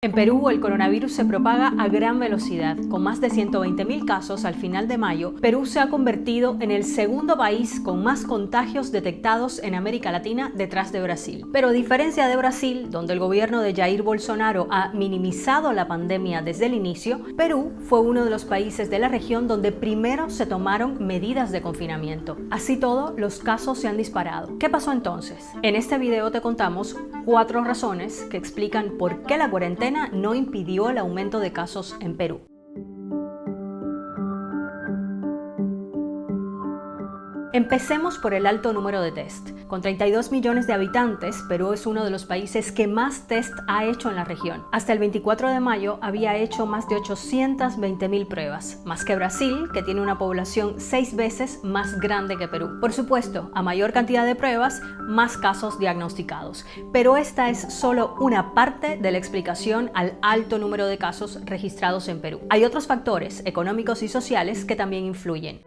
En Perú, el coronavirus se propaga a gran velocidad. Con más de 120.000 casos al final de mayo, Perú se ha convertido en el segundo país con más contagios detectados en América Latina detrás de Brasil. Pero a diferencia de Brasil, donde el gobierno de Jair Bolsonaro ha minimizado la pandemia desde el inicio, Perú fue uno de los países de la región donde primero se tomaron medidas de confinamiento. Así todo, los casos se han disparado. ¿Qué pasó entonces? En este video te contamos 4 razones que explican por qué la cuarentena no impidió el aumento de casos en Perú. Empecemos por el alto número de test. Con 32 millones de habitantes, Perú es uno de los países que más test ha hecho en la región. Hasta el 24 de mayo había hecho más de 820.000 pruebas, más que Brasil, que tiene una población 6 veces más grande que Perú. Por supuesto, a mayor cantidad de pruebas, más casos diagnosticados. Pero esta es solo una parte de la explicación al alto número de casos registrados en Perú. Hay otros factores económicos y sociales que también influyen.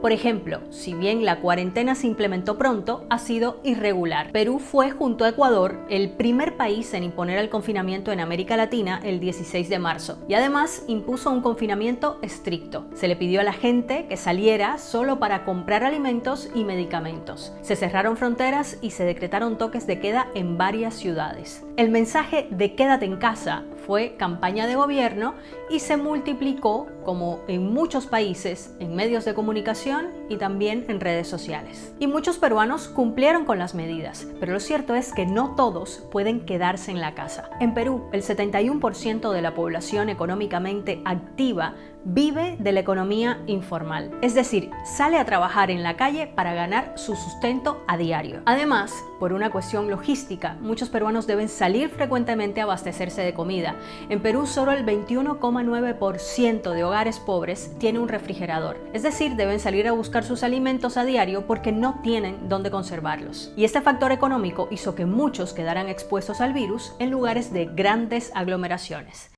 Por ejemplo, si bien la cuarentena se implementó pronto, ha sido irregular. Perú fue, junto a Ecuador, el primer país en imponer el confinamiento en América Latina el 16 de marzo. Y además impuso un confinamiento estricto. Se le pidió a la gente que saliera solo para comprar alimentos y medicamentos. Se cerraron fronteras y se decretaron toques de queda en varias ciudades. El mensaje de quédate en casa fue campaña de gobierno y se multiplicó, como en muchos países, en medios de comunicación y también en redes sociales. Y muchos peruanos cumplieron con las medidas, pero lo cierto es que no todos pueden quedarse en la casa. En Perú, el 71% de la población económicamente activa vive de la economía informal, es decir, sale a trabajar en la calle para ganar su sustento a diario. Además, por una cuestión logística, muchos peruanos deben salir frecuentemente a abastecerse de comida. En Perú, solo el 21,9% de hogares pobres tiene un refrigerador, es decir, deben salir a buscar sus alimentos a diario porque no tienen dónde conservarlos. Y este factor económico hizo que muchos quedaran expuestos al virus en lugares de grandes aglomeraciones.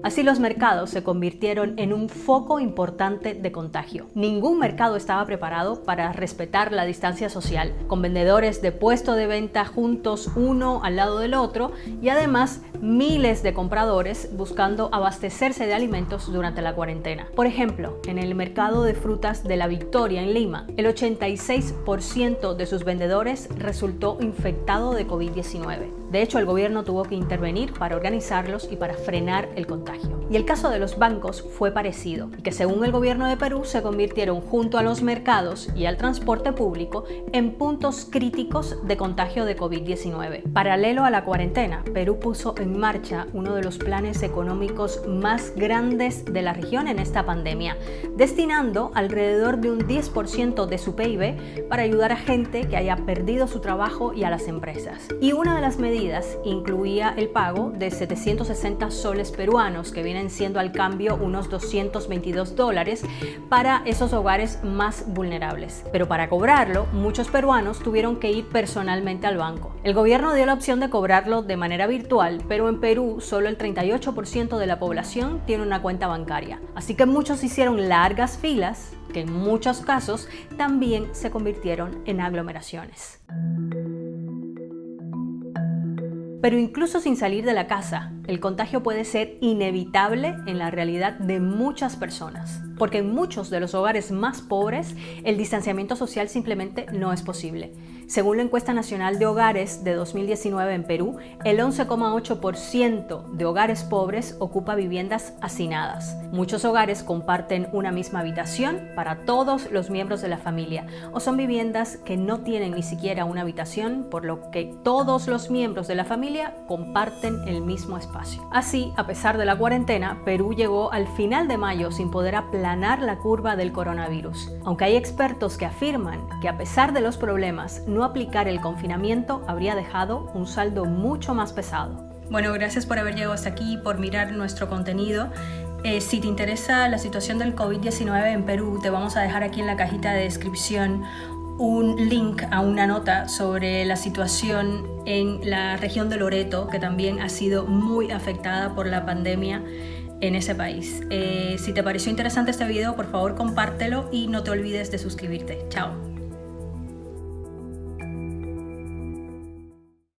Así los mercados se convirtieron en un foco importante de contagio. Ningún mercado estaba preparado para respetar la distancia social, con vendedores de puesto de venta juntos uno al lado del otro y además miles de compradores buscando abastecerse de alimentos durante la cuarentena. Por ejemplo, en el mercado de frutas de La Victoria en Lima, el 86% de sus vendedores resultó infectado de COVID-19. De hecho, el gobierno tuvo que intervenir para organizarlos y para frenar el contagio. Y el caso de los bancos fue parecido, y que según el gobierno de Perú se convirtieron junto a los mercados y al transporte público en puntos críticos de contagio de COVID-19. Paralelo a la cuarentena, Perú puso en marcha uno de los planes económicos más grandes de la región en esta pandemia, destinando alrededor de un 10% de su PIB para ayudar a gente que haya perdido su trabajo y a las empresas. Y una de las medidas incluía el pago de 760 soles peruanos, que vienen siendo al cambio unos $222 para esos hogares más vulnerables. Pero para cobrarlo, muchos peruanos tuvieron que ir personalmente al banco. El gobierno dio la opción de cobrarlo de manera virtual, pero en Perú solo el 38% de la población tiene una cuenta bancaria. Así que muchos hicieron largas filas, que en muchos casos también se convirtieron en aglomeraciones. Pero incluso sin salir de la casa, el contagio puede ser inevitable en la realidad de muchas personas, porque en muchos de los hogares más pobres el distanciamiento social simplemente no es posible. Según la encuesta nacional de hogares de 2019 en Perú, el 11,8% de hogares pobres ocupa viviendas hacinadas. Muchos hogares comparten una misma habitación para todos los miembros de la familia, o son viviendas que no tienen ni siquiera una habitación, por lo que todos los miembros de la familia comparten el mismo espacio. Así, a pesar de la cuarentena, Perú llegó al final de mayo sin poder aplanar la curva del coronavirus. Aunque hay expertos que afirman que a pesar de los problemas, no aplicar el confinamiento habría dejado un saldo mucho más pesado. Bueno, gracias por haber llegado hasta aquí y por mirar nuestro contenido. Si te interesa la situación del COVID-19 en Perú, te vamos a dejar aquí en la cajita de descripción un link a una nota sobre la situación en la región de Loreto, que también ha sido muy afectada por la pandemia en ese país. Si te pareció interesante este video, por favor compártelo y no te olvides de suscribirte. Chao.